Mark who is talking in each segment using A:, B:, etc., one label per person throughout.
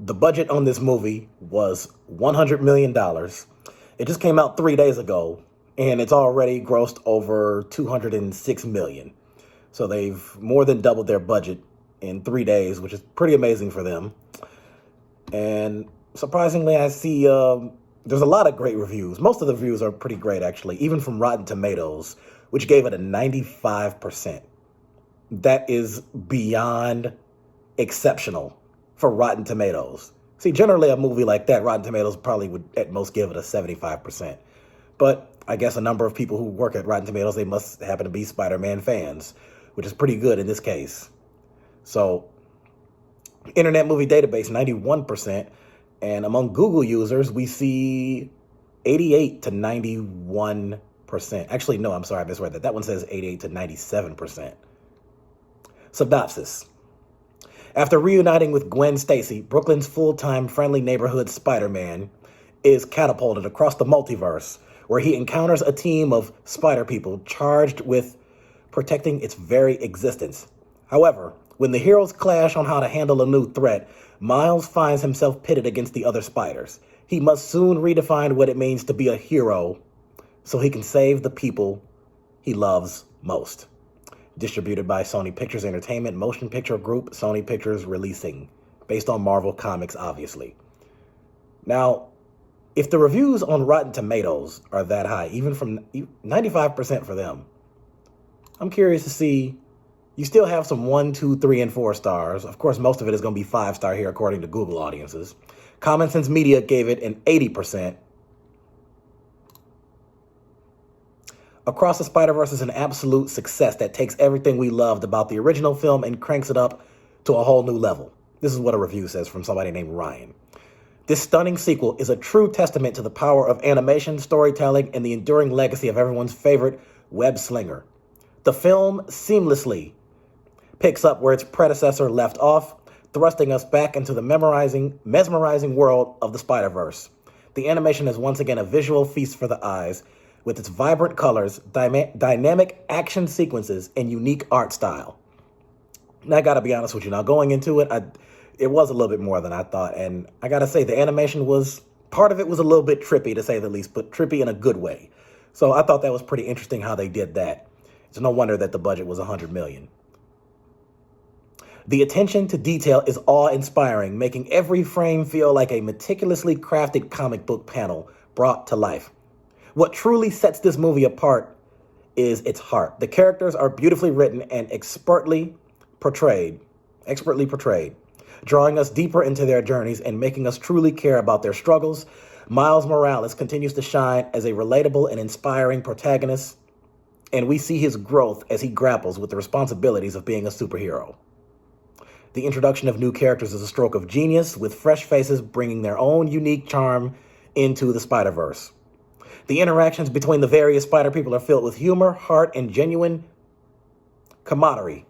A: The budget on this movie was $100 million. It just came out 3 days ago, and it's already grossed over $206 million. So they've more than doubled their budget in 3 days, which is pretty amazing for them. And surprisingly, I see there's a lot of great reviews. Most of the reviews are pretty great, actually, even from Rotten Tomatoes, which gave it a 95%. That is beyond exceptional for Rotten Tomatoes. See, generally a movie like that, Rotten Tomatoes probably would at most give it a 75%. But I guess a number of people who work at Rotten Tomatoes, they must happen to be Spider-Man fans, which is pretty good in this case. So, Internet Movie Database, 91%. And among Google users, we see 88 to 91%. Actually, no, I'm sorry, I misread that. That one says 88 to 97%. Synopsis. After reuniting with Gwen Stacy, Brooklyn's full-time friendly neighborhood Spider-Man is catapulted across the multiverse, where he encounters a team of spider people charged with protecting its very existence. However, when the heroes clash on how to handle a new threat, Miles finds himself pitted against the other spiders. He must soon redefine what it means to be a hero so he can save the people he loves most. Distributed by Sony Pictures Entertainment Motion Picture Group, Sony Pictures Releasing, based on Marvel Comics, obviously. Now, if the reviews on Rotten Tomatoes are that high, even from 95% for them, I'm curious to see. You still have some 1, 2, 3, and 4 stars. Of course, most of it is going to be 5-star here, according to Google audiences. Common Sense Media gave it an 80%. Across the Spider-Verse is an absolute success that takes everything we loved about the original film and cranks it up to a whole new level. This is what a review says from somebody named Ryan. This stunning sequel is a true testament to the power of animation, storytelling, and the enduring legacy of everyone's favorite web slinger. The film seamlessly picks up where its predecessor left off, thrusting us back into the mesmerizing world of the Spider-Verse. The animation is once again a visual feast for the eyes, with its vibrant colors, dynamic action sequences, and unique art style. And I gotta be honest with you, now going into it, it was a little bit more than I thought, and I gotta say the animation part of it was a little bit trippy to say the least, but trippy in a good way. So I thought that was pretty interesting how they did that. It's no wonder that the budget was $100 million. The attention to detail is awe-inspiring, making every frame feel like a meticulously crafted comic book panel brought to life. What truly sets this movie apart is its heart. The characters are beautifully written and expertly portrayed, drawing us deeper into their journeys and making us truly care about their struggles. Miles Morales continues to shine as a relatable and inspiring protagonist, and we see his growth as he grapples with the responsibilities of being a superhero. The introduction of new characters is a stroke of genius, with fresh faces bringing their own unique charm into the Spider-Verse. The interactions between the various spider people are filled with humor, heart, and genuine camaraderie.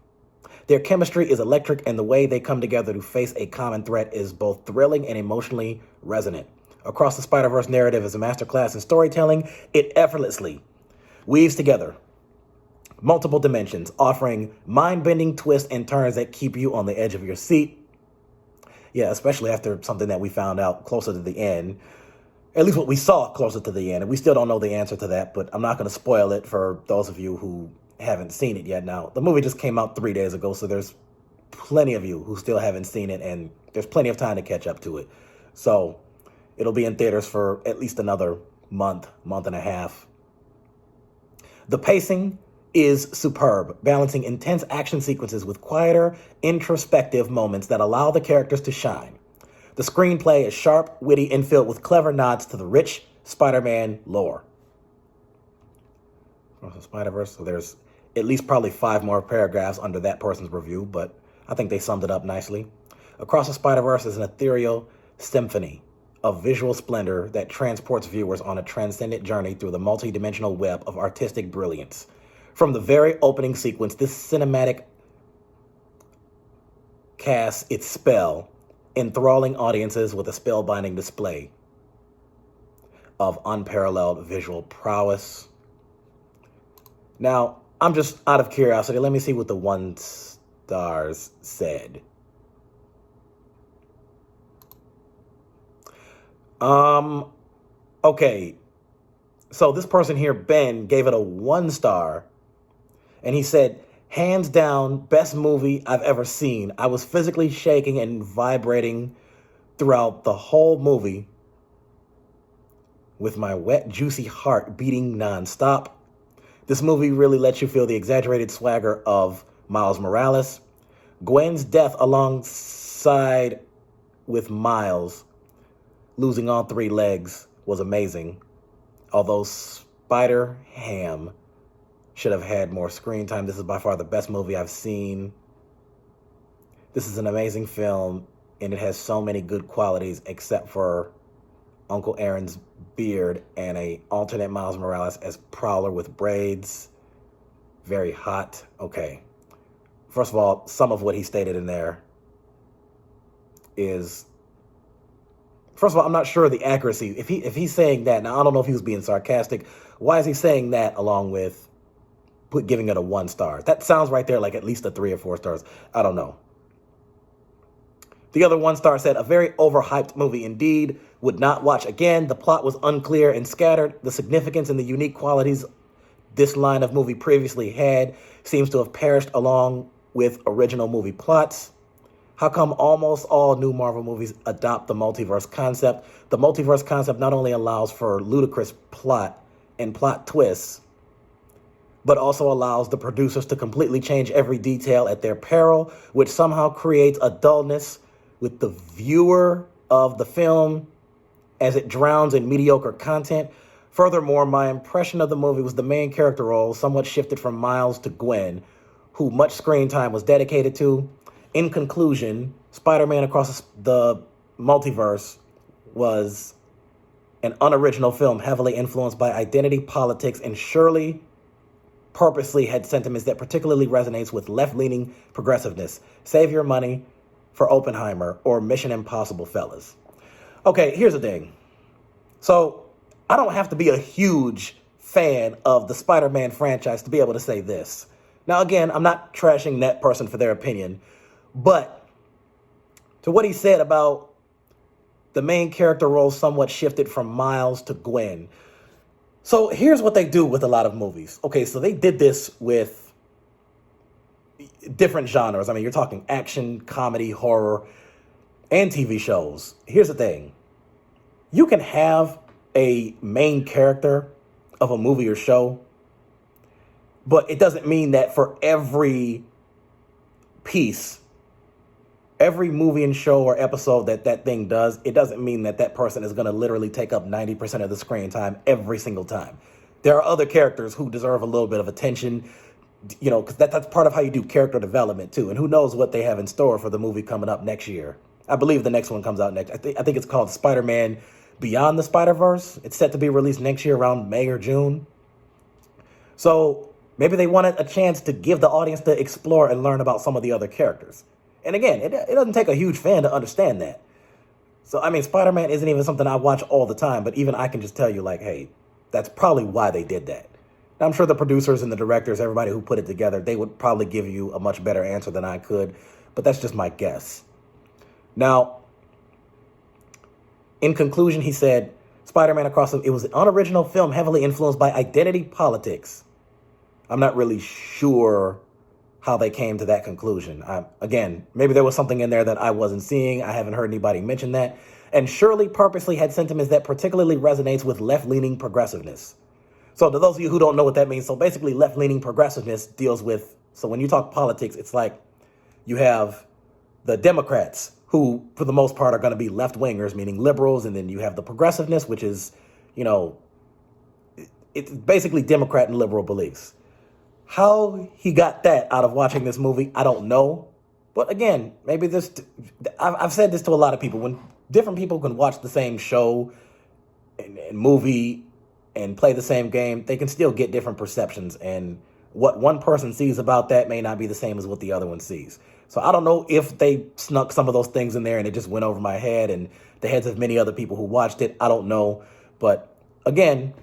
A: Their chemistry is electric, and the way they come together to face a common threat is both thrilling and emotionally resonant. Across the Spider-Verse narrative is a masterclass in storytelling. It effortlessly weaves together multiple dimensions, offering mind-bending twists and turns that keep you on the edge of your seat. Yeah, especially after something that we found out closer to the end. At least what we saw closer to the end. And we still don't know the answer to that, but I'm not going to spoil it for those of you who haven't seen it yet. Now, the movie just came out 3 days ago, so there's plenty of you who still haven't seen it, and there's plenty of time to catch up to it. So it'll be in theaters for at least another month and a half. The pacing is superb, balancing intense action sequences with quieter, introspective moments that allow the characters to shine. The screenplay is sharp, witty, and filled with clever nods to the rich Spider-Man lore. Spider-Verse, so there's at least probably 5 more paragraphs under that person's review, but I think they summed it up nicely. Across the Spider-Verse is an ethereal symphony of visual splendor that transports viewers on a transcendent journey through the multi-dimensional web of artistic brilliance. From the very opening sequence, this cinematic casts its spell, enthralling audiences with a spellbinding display of unparalleled visual prowess. Now, I'm just out of curiosity. Let me see what the 1 stars said. Um, okay. So this person here, Ben, gave it a 1 star, and he said, hands down, best movie I've ever seen. I was physically shaking and vibrating throughout the whole movie with my wet, juicy heart beating nonstop. This movie really lets you feel the exaggerated swagger of Miles Morales. Gwen's death alongside with Miles losing all 3 legs was amazing, although Spider Ham should have had more screen time. This is by far the best movie I've seen. This is an amazing film, and it has so many good qualities except for Uncle Aaron's beard and a alternate Miles Morales as Prowler with braids. Very hot. Okay. First of all, some of what he stated in there is, first of all, I'm not sure the accuracy. If he's saying that, now I don't know if he was being sarcastic. Why is he saying that along with giving it a 1 star? That sounds right there like at least a 3 or 4 stars. I don't know. The other 1 star said, a very overhyped movie indeed. Would not watch again. The plot was unclear and scattered. The significance and the unique qualities this line of movie previously had seems to have perished along with original movie plots. How come almost all new Marvel movies adopt the multiverse concept? The multiverse concept not only allows for ludicrous plot and plot twists, but also allows the producers to completely change every detail at their peril, which somehow creates a dullness with the viewer of the film as it drowns in mediocre content. Furthermore, my impression of the movie was the main character role somewhat shifted from Miles to Gwen, who much screen time was dedicated to. In conclusion, Spider-Man Across the Multiverse was an unoriginal film heavily influenced by identity politics and surely purposely had sentiments that particularly resonates with left-leaning progressiveness. Save your money for Oppenheimer or Mission Impossible, fellas. Okay, here's the thing. So I don't have to be a huge fan of the Spider-Man franchise to be able to say this. Now, again, I'm not trashing that person for their opinion, but to what he said about the main character role somewhat shifted from Miles to Gwen. So here's what they do with a lot of movies. Okay, so they did this with different genres. I mean, you're talking action, comedy, horror, and TV shows. Here's the thing. You can have a main character of a movie or show, but it doesn't mean that for every piece, every movie and show or episode that thing does, it doesn't mean that that person is going to literally take up 90% of the screen time every single time. There are other characters who deserve a little bit of attention, you know, because that's part of how you do character development too. And who knows what they have in store for the movie coming up next year. I believe the next one comes out next. I think it's called Spider-Man Beyond the Spider-Verse. It's set to be released next year around May or June. So maybe they wanted a chance to give the audience to explore and learn about some of the other characters. And again, it doesn't take a huge fan to understand that. So, I mean, Spider-Man isn't even something I watch all the time, but even I can just tell you, like, hey, that's probably why they did that. Now, I'm sure the producers and the directors, everybody who put it together, they would probably give you a much better answer than I could, but that's just my guess. Now, in conclusion, he said, Spider-Man it was an unoriginal film heavily influenced by identity politics. I'm not really sure how they came to that conclusion. Again, maybe there was something in there that I wasn't seeing. I haven't heard anybody mention that. And surely purposely had sentiments that particularly resonates with left-leaning progressiveness. So to those of you who don't know what that means, so basically left-leaning progressiveness deals with, so when you talk politics, it's like you have the Democrats, who for the most part are going to be left-wingers, meaning liberals, and then you have the progressiveness, which is, you know, it's basically Democrat and liberal beliefs. How he got that out of watching this movie, I don't know. But again, maybe I've said this to a lot of people. When different people can watch the same show and movie and play the same game, they can still get different perceptions. And what one person sees about that may not be the same as what the other one sees. So I don't know if they snuck some of those things in there and it just went over my head and the heads of many other people who watched it. I don't know. But again,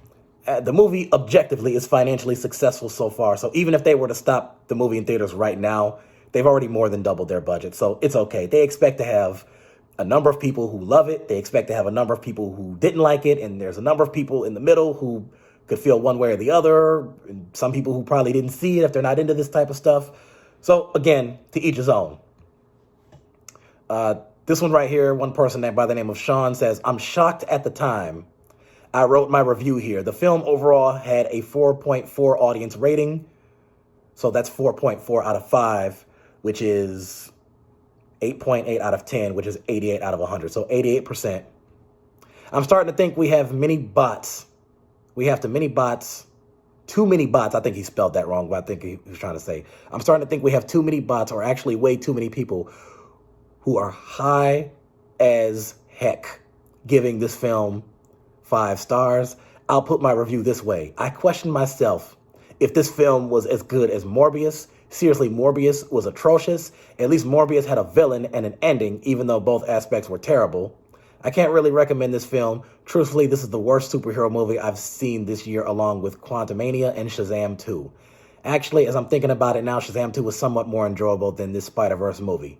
A: the movie objectively is financially successful so far. So even if they were to stop the movie in theaters right now, they've already more than doubled their budget. So it's okay. They expect to have a number of people who love it. They expect to have a number of people who didn't like it. And there's a number of people in the middle who could feel one way or the other. And some people who probably didn't see it if they're not into this type of stuff. So again, to each his own. This one right here, one person that by the name of Sean says, I'm shocked at the time I wrote my review here. The film overall had a 4.4 audience rating. So that's 4.4 out of 5, which is 8.8 out of 10, which is 88 out of 100. So 88%. I'm starting to think we have many bots. We have too many bots. I think he spelled that wrong, but I think he was trying to say, I'm starting to think we have too many bots, or actually way too many people who are high as heck giving this film 5 stars. I'll put my review this way. I question myself if this film was as good as Morbius. Seriously, Morbius was atrocious. At least Morbius had a villain and an ending, even though both aspects were terrible. I can't really recommend this film. Truthfully, this is the worst superhero movie I've seen this year, along with Quantumania and Shazam 2. Actually, as I'm thinking about it now, Shazam 2 was somewhat more enjoyable than this Spider-Verse movie.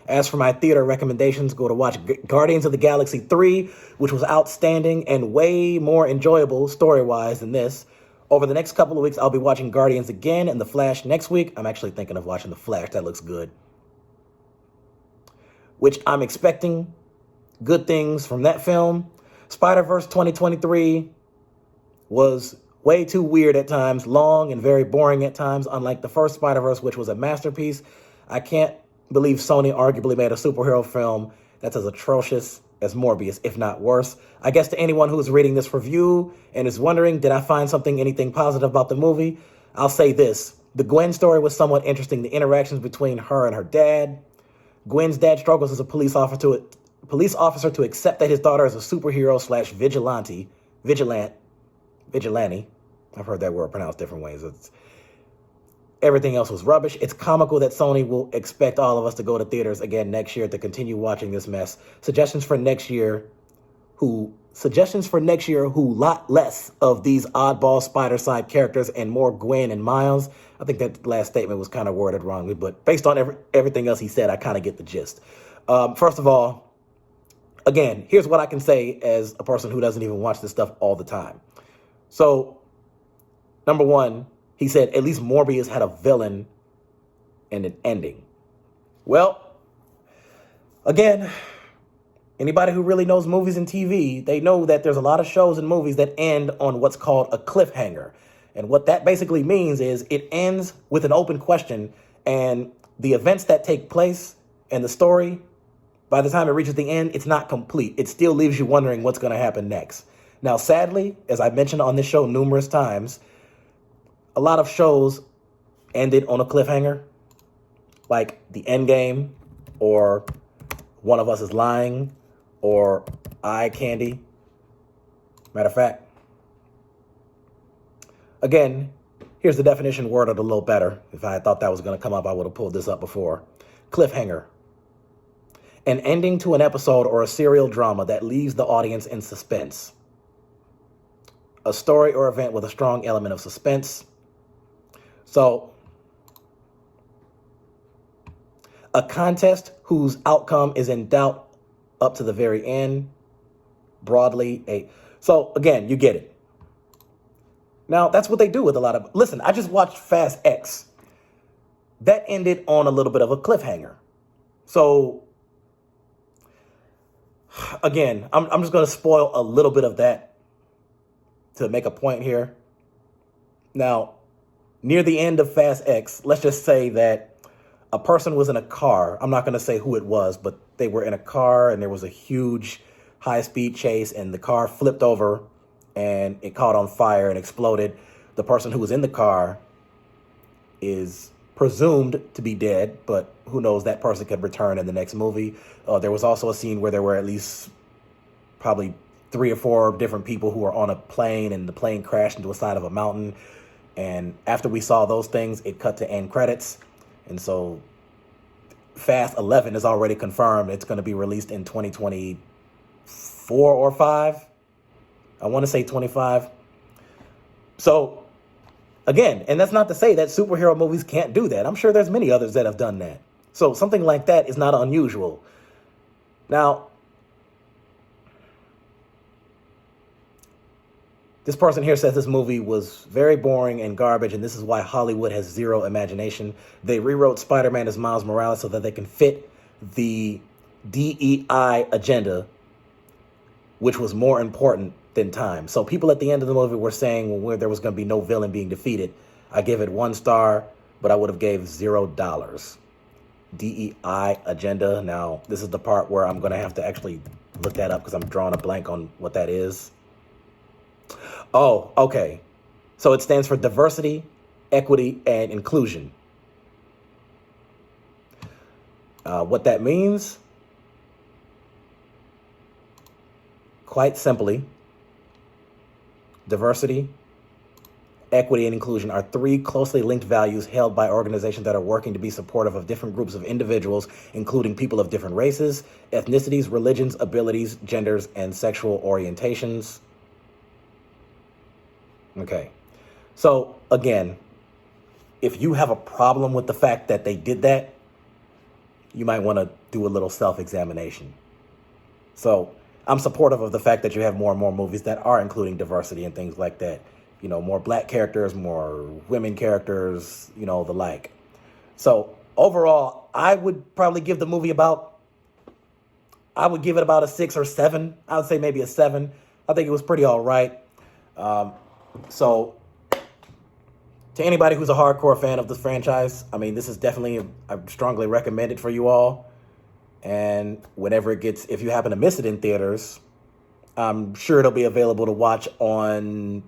A: As for my theater recommendations, go to watch Guardians of the Galaxy 3, which was outstanding and way more enjoyable story-wise than this. Over the next couple of weeks, I'll be watching Guardians again and The Flash next week. I'm actually thinking of watching The Flash. That looks good. Which I'm expecting good things from that film. Spider-Verse 2023 was way too weird at times, long and very boring at times, unlike the first Spider-Verse, which was a masterpiece. I can't believe Sony arguably made a superhero film that's as atrocious as Morbius, if not worse. I guess to anyone who is reading this review and is wondering, did I find anything positive about the movie? I'll say this. The Gwen story was somewhat interesting. The interactions between her and her dad. Gwen's dad struggles as a police officer to accept that his daughter is a superhero / vigilante. I've heard that word pronounced different ways. Everything else was rubbish. It's comical that Sony will expect all of us to go to theaters again next year to continue watching this mess. Suggestions for next year who lot less of these oddball spider-side characters and more Gwen and Miles. I think that last statement was kind of worded wrongly, but based on everything else he said, I kind of get the gist. First of all, again, here's what I can say as a person who doesn't even watch this stuff all the time. So, number one, he said at least Morbius had a villain and an ending. Well, again, anybody who really knows movies and TV, they know that there's a lot of shows and movies that end on what's called a cliffhanger. And what that basically means is it ends with an open question, and the events that take place and the story, by the time it reaches the end, it's not complete. It still leaves you wondering what's going to happen next. Now, sadly, as I mentioned on this show numerous times, a lot of shows ended on a cliffhanger, like The Endgame, or One of Us is Lying, or Eye Candy. Matter of fact, again, here's the definition worded a little better. If I had thought that was going to come up, I would have pulled this up before. Cliffhanger. An ending to an episode or a serial drama that leaves the audience in suspense. A story or event with a strong element of suspense. So, a contest whose outcome is in doubt up to the very end. Broadly, so again, you get it. Now, that's what they do with a lot of... Listen, I just watched Fast X. That ended on a little bit of a cliffhanger. So, again, I'm just going to spoil a little bit of that to make a point here. Now, near the end of Fast X, let's just say that a person was in a car. I'm not going to say who it was, but they were in a car and there was a huge high-speed chase and the car flipped over and it caught on fire and exploded. The person who was in the car is presumed to be dead, but who knows, that person could return in the next movie. There was also a scene where there were at least probably 3 or 4 different people who were on a plane and the plane crashed into a side of a mountain. And after we saw those things, it cut to end credits. And so Fast 11 is already confirmed. It's going to be released in 2024 or 5. I want to say 25. So, again, and that's not to say that superhero movies can't do that. I'm sure there's many others that have done that. So something like that is not unusual. Now, this person here says this movie was very boring and garbage, and this is why Hollywood has zero imagination. They rewrote Spider-Man as Miles Morales so that they can fit the DEI agenda, which was more important than time. So people at the end of the movie were saying when there was going to be no villain being defeated. I give it 1 star, but I would have gave $0. DEI agenda. Now, this is the part where I'm going to have to actually look that up because I'm drawing a blank on what that is. Oh, okay. So it stands for diversity, equity, and inclusion. What that means, quite simply, diversity, equity, and inclusion are 3 closely linked values held by organizations that are working to be supportive of different groups of individuals, including people of different races, ethnicities, religions, abilities, genders, and sexual orientations. Okay. So, again, if you have a problem with the fact that they did that, you might want to do a little self-examination. So, I'm supportive of the fact that you have more and more movies that are including diversity and things like that. You know, more black characters, more women characters, you know, the like. So, overall, I would probably give the movie I would give it about a 6 or 7. I would say maybe a 7. I think it was pretty all right. So, to anybody who's a hardcore fan of this franchise, I mean, this is definitely, I strongly recommend it for you all. And whenever if you happen to miss it in theaters, I'm sure it'll be available to watch on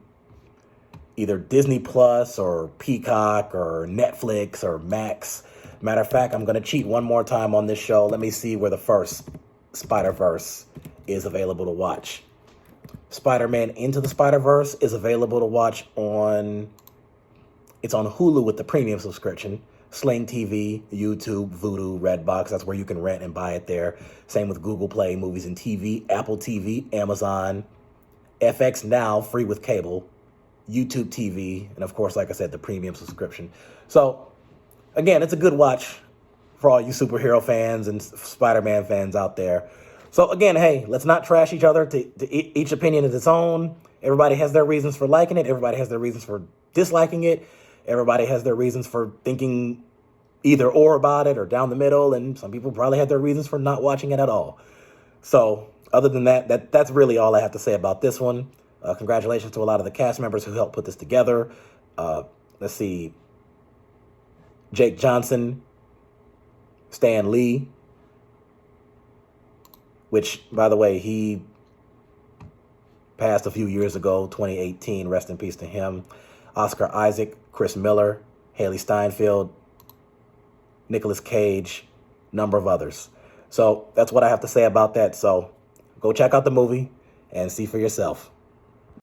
A: either Disney Plus or Peacock or Netflix or Max. Matter of fact, I'm going to cheat one more time on this show. Let me see where the first Spider-Verse is available to watch. Spider-Man Into the Spider-Verse is available to watch it's on Hulu with the premium subscription, Sling TV, YouTube, Vudu, Redbox. That's where you can rent and buy it there. Same with Google Play, Movies and TV, Apple TV, Amazon, FX Now, free with cable, YouTube TV, and of course, like I said, the premium subscription. So, again, it's a good watch for all you superhero fans and Spider-Man fans out there. So again, hey, let's not trash each other. Each opinion is its own. Everybody has their reasons for liking it. Everybody has their reasons for disliking it. Everybody has their reasons for thinking either or about it or down the middle. And some people probably have their reasons for not watching it at all. So other than that's really all I have to say about this one. Congratulations to a lot of the cast members who helped put this together. Let's see. Jake Johnson, Stan Lee, which, by the way, he passed a few years ago, 2018. Rest in peace to him. Oscar Isaac, Chris Miller, Haley Steinfeld, Nicolas Cage, number of others. So that's what I have to say about that. So go check out the movie and see for yourself.